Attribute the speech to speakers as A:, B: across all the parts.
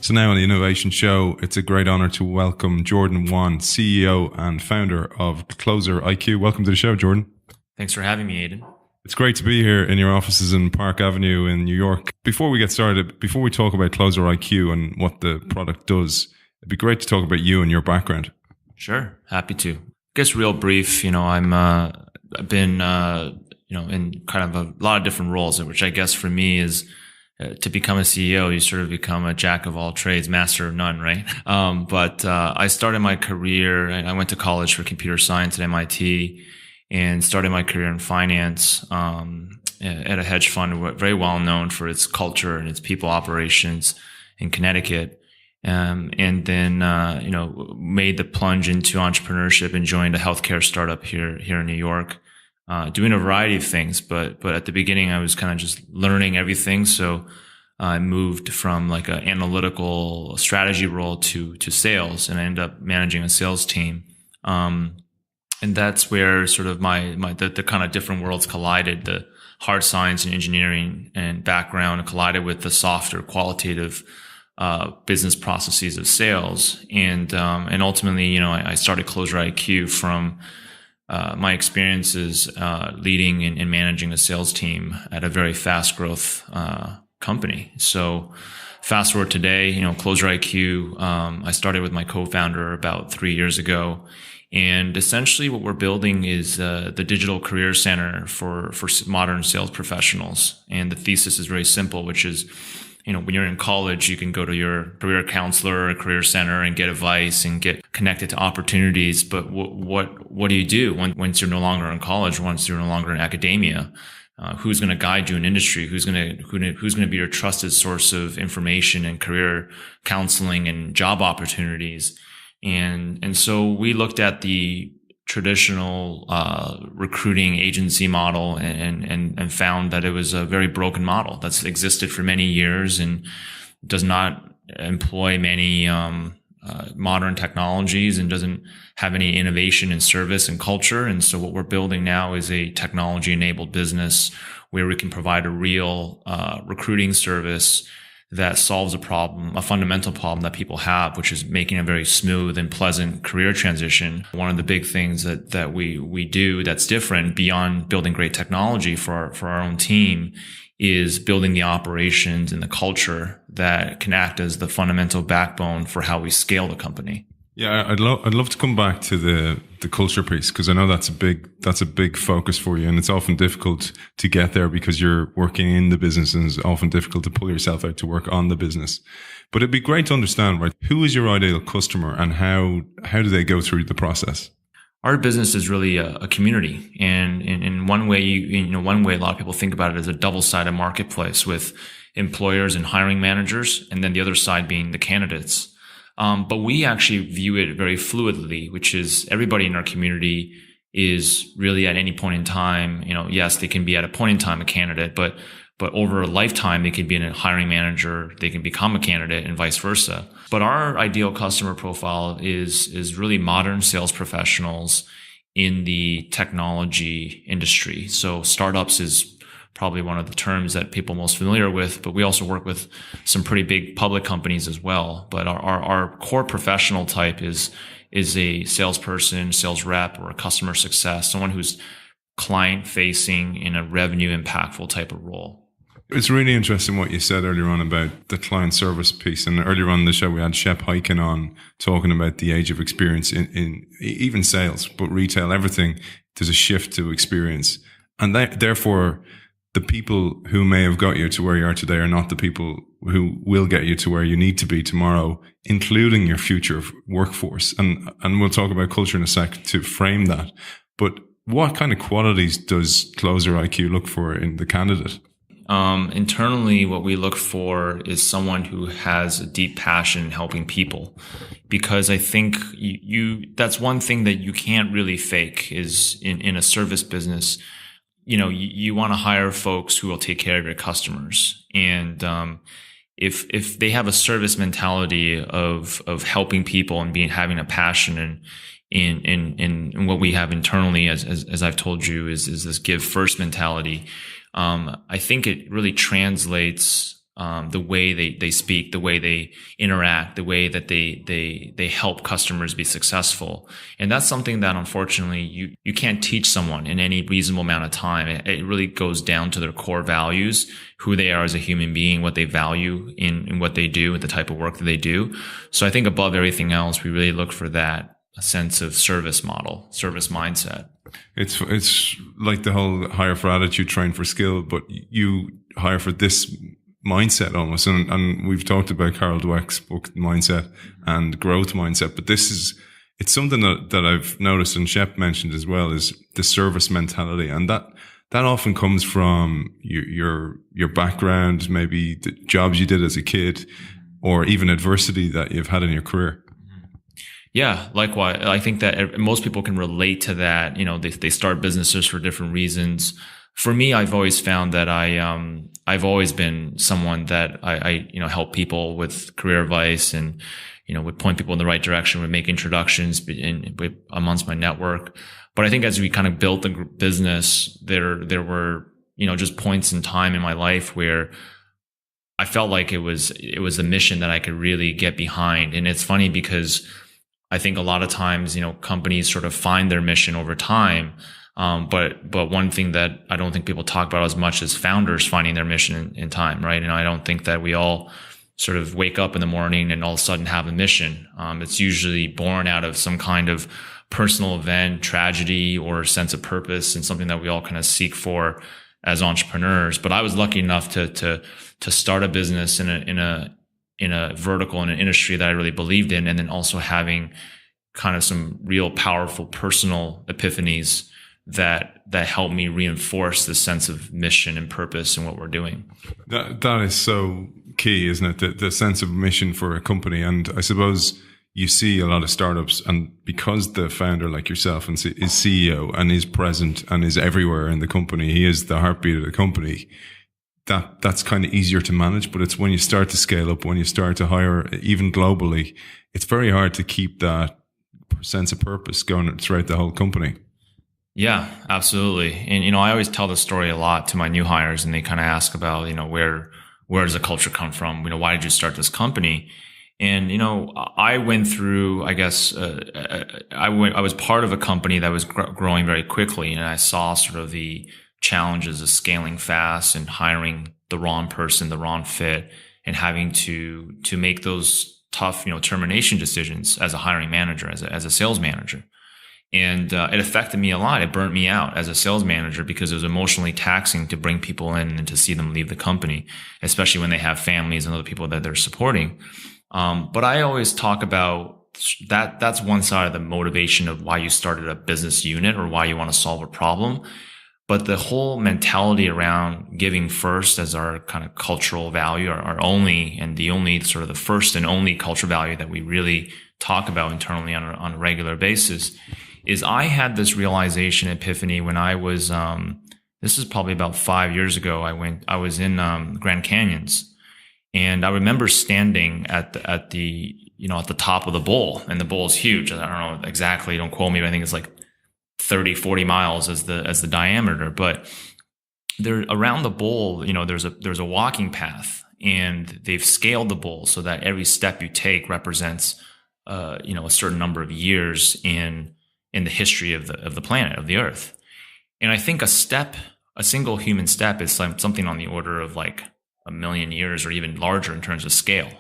A: So now on the Innovation Show, it's a great honor to welcome Jordan Wan, CEO and founder of CloserIQ. Welcome to the show, Jordan.
B: Thanks for having me, Aidan.
A: It's great to be here in your offices in Park Avenue in New York. Before we get started, before we talk about CloserIQ and what the product does, it'd be great to talk about you and your background.
B: Sure, happy to. I guess real brief, I've been in kind of a lot of different roles, which I guess for me is to become a CEO, you sort of become a jack of all trades, master of none, right? But I started my career, I went to college for computer science at MIT and started my career in finance at a hedge fund, very well known for its culture and its people operations in Connecticut. And then made the plunge into entrepreneurship and joined a healthcare startup here in New York. Doing a variety of things, but at the beginning I was kind of just learning everything. So I moved from like an analytical strategy role to sales, and I ended up managing a sales team. And that's where sort of the kind of different worlds collided. The hard science and engineering and background collided with the softer qualitative business processes of sales. And ultimately, I started CloserIQ from my experiences leading and managing a sales team at a very fast growth company. So fast forward today, CloserIQ, I started with my co-founder about 3 years ago. And essentially what we're building is the digital career center for modern sales professionals. And the thesis is very simple, which is, when you're in college, you can go to your career counselor or career center and get advice and get connected to opportunities. But what do you do once you're no longer in college, once you're no longer in academia? Who's going to guide you in industry? Who's going to be your trusted source of information and career counseling and job opportunities? And so we looked at the traditional recruiting agency model and found that it was a very broken model that's existed for many years and does not employ many modern technologies and doesn't have any innovation in service and culture. And so what we're building now is a technology-enabled business where we can provide a real recruiting service that solves a fundamental problem that people have, which is making a very smooth and pleasant career transition. One of the big things that we do that's different beyond building great technology for our own team is building the operations and the culture that can act as the fundamental backbone for how we scale the company.
A: Yeah, I'd love to come back to the culture piece, because I know that's a big focus for you, and it's often difficult to get there because you're working in the business, and it's often difficult to pull yourself out to work on the business. But it'd be great to understand, right? Who is your ideal customer, and how do they go through the process?
B: Our business is really a community, and in one way, a lot of people think about it as a double-sided marketplace with employers and hiring managers, and then the other side being the candidates. But we actually view it very fluidly, which is everybody in our community is really at any point in time, yes, they can be at a point in time a candidate, but over a lifetime, they could be a hiring manager, they can become a candidate and vice versa. But our ideal customer profile is really modern sales professionals in the technology industry. So startups is probably one of the terms that people are most familiar with, but we also work with some pretty big public companies as well. But our core professional type is a salesperson, sales rep, or a customer success, someone who's client facing in a revenue impactful type of role.
A: It's really interesting what you said earlier on about the client service piece. And earlier on in the show, we had Shep Hyken on talking about the age of experience in even sales, but retail, everything. There's a shift to experience. And therefore, the people who may have got you to where you are today are not the people who will get you to where you need to be tomorrow, including your future workforce. And we'll talk about culture in a sec to frame that. But what kind of qualities does CloserIQ look for in the candidate?
B: Internally, what we look for is someone who has a deep passion in helping people, because I think that's one thing that you can't really fake is in a service business. You want to hire folks who will take care of your customers. And, if they have a service mentality of helping people and having a passion in what we have internally, as I've told you, is this give first mentality. I think it really translates the way they speak, the way they interact, the way that they help customers be successful. And that's something that unfortunately you can't teach someone in any reasonable amount of time. It really goes down to their core values, who they are as a human being, what they value in what they do, the type of work that they do. So I think above everything else, we really look for that a sense of service model, service mindset.
A: It's like the whole hire for attitude, train for skill, but you hire for this mindset almost. And we've talked about Carol Dweck's book, Mindset and Growth Mindset, but it's something that I've noticed, and Shep mentioned as well, is the service mentality. And that often comes from your background, maybe the jobs you did as a kid, or even adversity that you've had in your career.
B: Yeah, likewise. I think that most people can relate to that. They start businesses for different reasons. For me, I've always found that I've always been someone that I help people with career advice and, would point people in the right direction, would make introductions amongst my network. But I think as we kind of built the business, there were, just points in time in my life where I felt like it was a mission that I could really get behind. And it's funny because I think a lot of times, companies sort of find their mission over time. But one thing that I don't think people talk about as much is founders finding their mission in time, right? And I don't think that we all sort of wake up in the morning and all of a sudden have a mission. It's usually born out of some kind of personal event, tragedy, or sense of purpose, and something that we all kind of seek for as entrepreneurs. But I was lucky enough to start a business in a vertical, in an industry that I really believed in, and then also having kind of some real powerful personal epiphanies that helped me reinforce the sense of mission and purpose in what we're doing.
A: That is so key, isn't it? The sense of mission for a company. And I suppose you see a lot of startups, and because the founder, like yourself, is CEO and is present and is everywhere in the company, he is the heartbeat of the company. That's kind of easier to manage, but it's when you start to scale up, when you start to hire, even globally, it's very hard to keep that sense of purpose going throughout the whole company.
B: Yeah, absolutely. And, I always tell the story a lot to my new hires, and they kind of ask about, where does the culture come from? Why did you start this company? And, I went through, I guess, I was part of a company that was growing very quickly, and I saw sort of the challenges of scaling fast and hiring the wrong person, the wrong fit, and having to make those tough, termination decisions as a hiring manager, as a sales manager. And it affected me a lot. It burnt me out as a sales manager because it was emotionally taxing to bring people in and to see them leave the company, especially when they have families and other people that they're supporting. But I always talk about that. That's one side of the motivation of why you started a business unit or why you want to solve a problem. But the whole mentality around giving first as our kind of cultural value, our only and the only sort of the first and only cultural value that we really talk about internally on a regular basis, is I had this realization epiphany when I was, this is probably about 5 years ago. I was in Grand Canyons, and I remember standing at the top of the bowl, and the bowl is huge. I don't know exactly, don't quote me, but I think it's like 30, 40 miles as the diameter. But there around the bowl, there's a walking path, and they've scaled the bowl so that every step you take represents, a certain number of years in the history of the planet, of the Earth. And I think a single human step is something on the order of like 1 million years or even larger in terms of scale.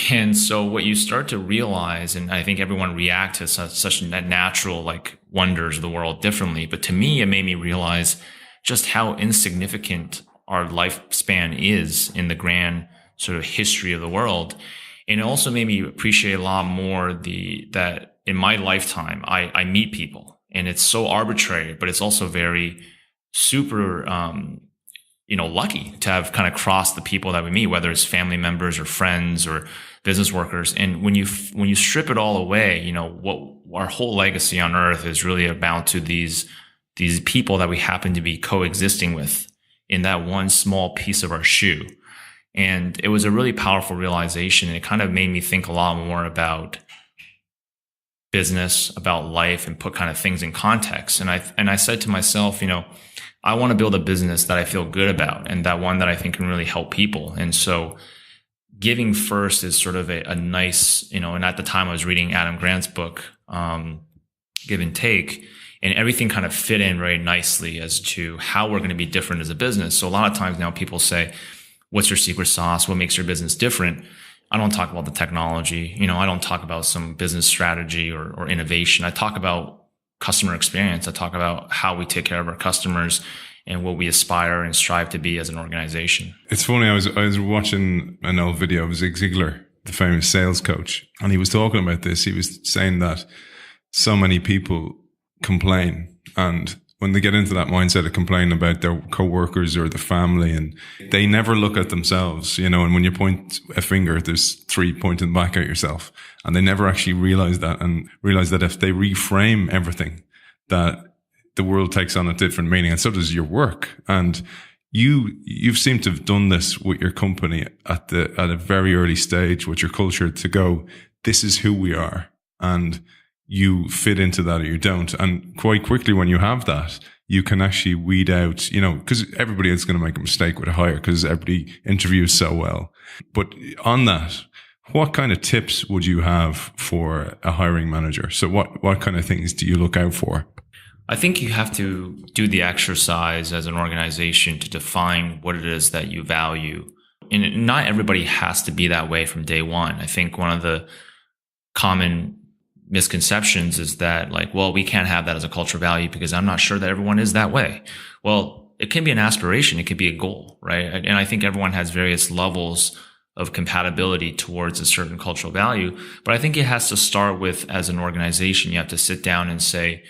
B: And so what you start to realize, and I think everyone reacts to such natural like wonders of the world differently, but to me, it made me realize just how insignificant our lifespan is in the grand sort of history of the world. And it also made me appreciate a lot more that in my lifetime, I meet people, and it's so arbitrary, but it's also very super, lucky to have kind of crossed the people that we meet, whether it's family members or friends or business workers. And when you strip it all away, what our whole legacy on earth is really about to these people that we happen to be coexisting with in that one small piece of our shoe. And it was a really powerful realization. And it kind of made me think a lot more about business, about life, and put kind of things in context. And I said to myself, I want to build a business that I feel good about and that one that I think can really help people. And so giving first is sort of a nice, and at the time I was reading Adam Grant's book, Give and Take, and everything kind of fit in very nicely as to how we're going to be different as a business. So a lot of times now people say, what's your secret sauce? What makes your business different? I don't talk about the technology. I don't talk about some business strategy or innovation. I talk about customer experience. I talk about how we take care of our customers and what we aspire and strive to be as an organization.
A: It's funny. I was watching an old video of Zig Ziglar, the famous sales coach, and he was talking about this. He was saying that so many people complain, and when they get into that mindset of complaining about their coworkers or the family, and they never look at themselves, and when you point a finger, there's three pointing back at yourself, and they never actually realize that, and realize that if they reframe everything, that the world takes on a different meaning, and so does your work. And you've seemed to have done this with your company at a very early stage with your culture to go, this is who we are, and you fit into that or you don't. And quite quickly when you have that, you can actually weed out, because everybody is going to make a mistake with a hire because everybody interviews so well. But on that, what kind of tips would you have for a hiring manager? So what kind of things do you look out for?
B: I think you have to do the exercise as an organization to define what it is that you value. And not everybody has to be that way from day one. I think one of the common misconceptions is that we can't have that as a cultural value because I'm not sure that everyone is that way. Well, it can be an aspiration. It could be a goal, right? And I think everyone has various levels of compatibility towards a certain cultural value. But I think it has to start with, as an organization, you have to sit down and say,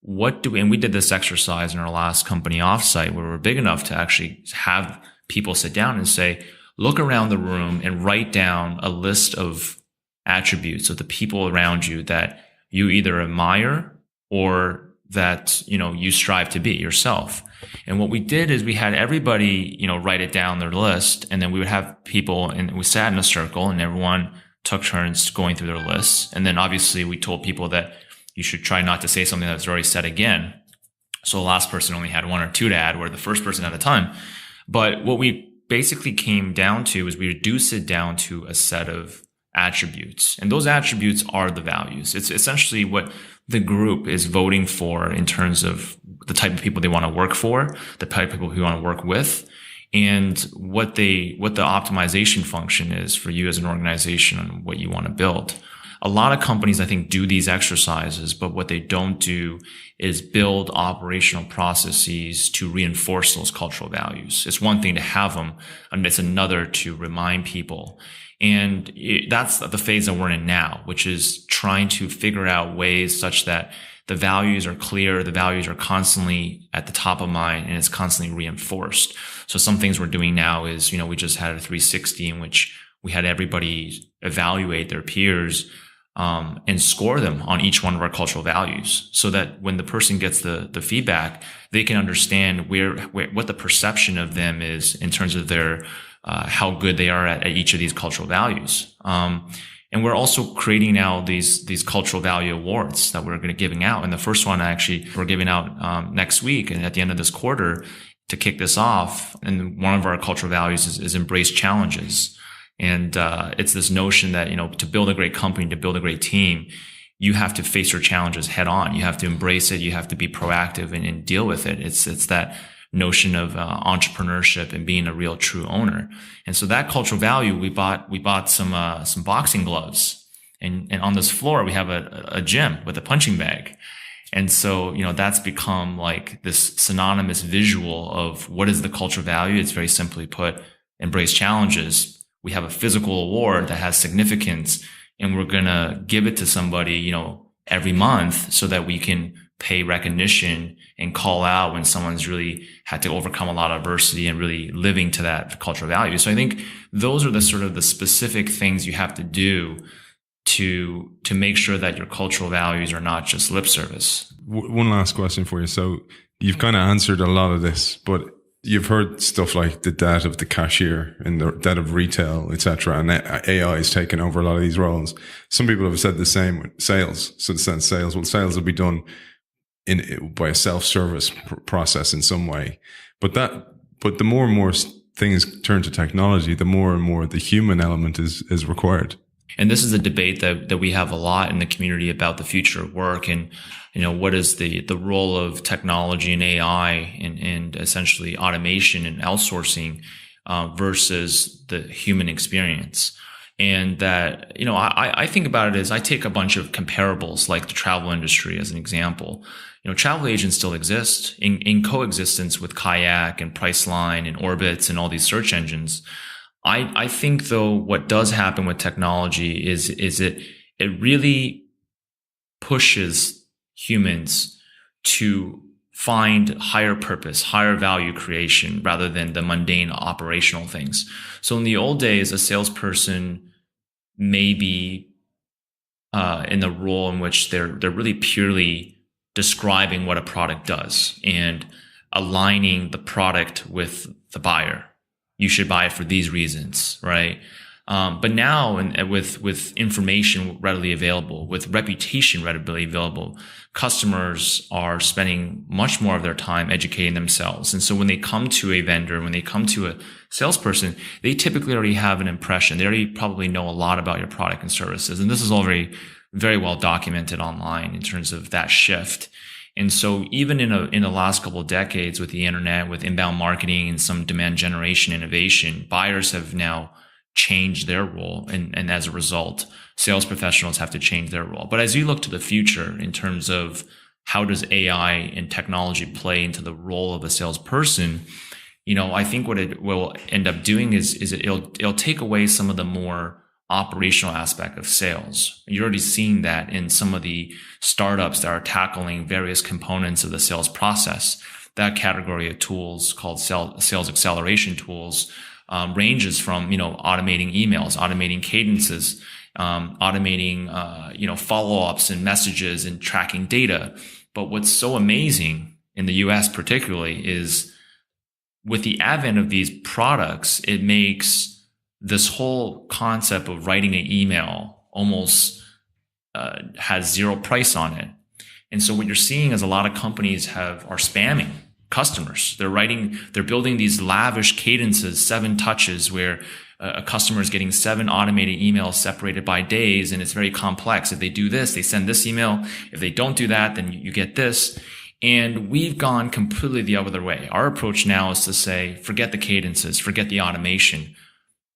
B: and we did this exercise in our last company offsite where we're big enough to actually have people sit down and say, look around the room and write down a list of attributes of the people around you that you either admire or that, you strive to be yourself. And what we did is we had everybody, write it down their list, and then we would have people, and we sat in a circle and everyone took turns going through their lists. And then obviously we told people that you should try not to say something that's already said again. So the last person only had one or two to add, where the first person had a ton. But what we basically came down to is we reduced it down to a set of attributes. And those attributes are the values. It's essentially what the group is voting for in terms of the type of people they want to work for, the type of people who want to work with, and what the optimization function is for you as an organization and what you want to build. A lot of companies, I think, do these exercises, but what they don't do is build operational processes to reinforce those cultural values. It's one thing to have them, and it's another to remind people. And that's the phase that we're in now, which is trying to figure out ways such that the values are clear, the values are constantly at the top of mind, and it's constantly reinforced. So some things we're doing now is, we just had a 360 in which we had everybody evaluate their peers and score them on each one of our cultural values, so that when the person gets the feedback, they can understand what the perception of them is in terms of their how good they are at each of these cultural values. And we're also creating now these cultural value awards that we're going to giving out. And the first one we're giving out next week, and at the end of this quarter to kick this off. And one of our cultural values is embrace challenges. And it's this notion that, to build a great company, to build a great team, you have to face your challenges head on. You have to embrace it. You have to be proactive and deal with it. It's that notion of entrepreneurship and being a real true owner. And so that cultural value, we bought some boxing gloves, and on this floor we have a gym with a punching bag. And so, that's become like this synonymous visual of what is the cultural value. It's very simply put, embrace challenges. We have a physical award that has significance, and we're going to give it to somebody, every month, so that we can pay recognition and call out when someone's really had to overcome a lot of adversity and really living to that cultural value. So I think those are the sort of the specific things you have to do to make sure that your cultural values are not just lip service.
A: One last question for you. So you've kind of answered a lot of this, but you've heard stuff like the debt of the cashier and the debt of retail, etc. And AI is taking over a lot of these roles. Some people have said the same with sales. So sales will be done by a self-service process in some way. But the more and more things turn to technology, the more and more the human element is required.
B: And this is a debate that we have a lot in the community about the future of work and, what is the role of technology and AI and essentially automation and outsourcing, versus the human experience. And that, I think about it as I take a bunch of comparables like the travel industry as an example. Travel agents still exist in coexistence with Kayak and Priceline and Orbitz and all these search engines. I think though what does happen with technology is it really pushes humans to find higher purpose, higher value creation rather than the mundane operational things. So in the old days, a salesperson may be in the role in which they're really purely describing what a product does and aligning the product with the buyer. You should buy it for these reasons, right? But now, with information readily available, with reputation readily available, customers are spending much more of their time educating themselves. And so when they come to a vendor, when they come to a salesperson, they typically already have an impression. They already probably know a lot about your product and services. And this is all very, very well documented online in terms of that shift. And so even in the last couple of decades with the internet, with inbound marketing and some demand generation innovation, buyers have now changed their role. And as a result, sales professionals have to change their role. But as you look to the future in terms of how does AI and technology play into the role of a salesperson, I think what it will end up doing is it'll take away some of the more operational aspect of sales. You're already seeing that in some of the startups that are tackling various components of the sales process. That category of tools called sales acceleration tools ranges from, automating emails, automating cadences, automating, follow-ups and messages and tracking data. But what's so amazing in the US particularly is with the advent of these products, it makes this whole concept of writing an email almost has zero price on it. And so what you're seeing is a lot of companies are spamming customers. They're building these lavish cadences, 7 touches, where a customer is getting 7 automated emails separated by days, and it's very complex. If they do this, they send this email. If they don't do that, then you get this. And we've gone completely the other way. Our approach now is to say, forget the cadences, forget the automation.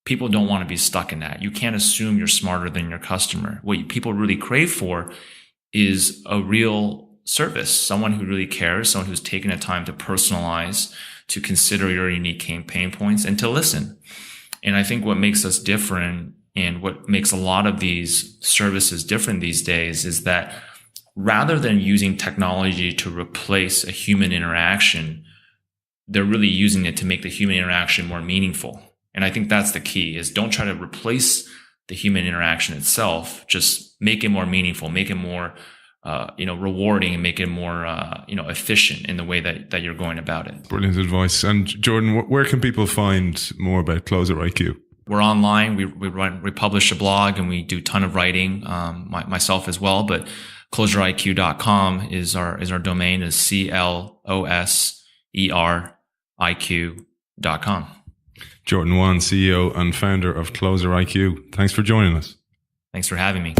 B: People don't want to be stuck in that. You can't assume you're smarter than your customer. What people really crave for is a real service, someone who really cares, someone who's taken the time to personalize, to consider your unique pain points, and to listen. And I think what makes us different and what makes a lot of these services different these days is that rather than using technology to replace a human interaction, they're really using it to make the human interaction more meaningful. And I think that's the key, is don't try to replace the human interaction itself. Just make it more meaningful, make it more, rewarding, and make it more, efficient in the way that you're going about it.
A: Brilliant advice. And Jordan, where can people find more about CloserIQ?
B: We're online. We publish a blog and we do a ton of writing, myself as well. But CloserIQ.com is our domain, is CloserIQ.com.
A: Jordan Wan, CEO and founder of CloserIQ. Thanks for joining us.
B: Thanks for having me.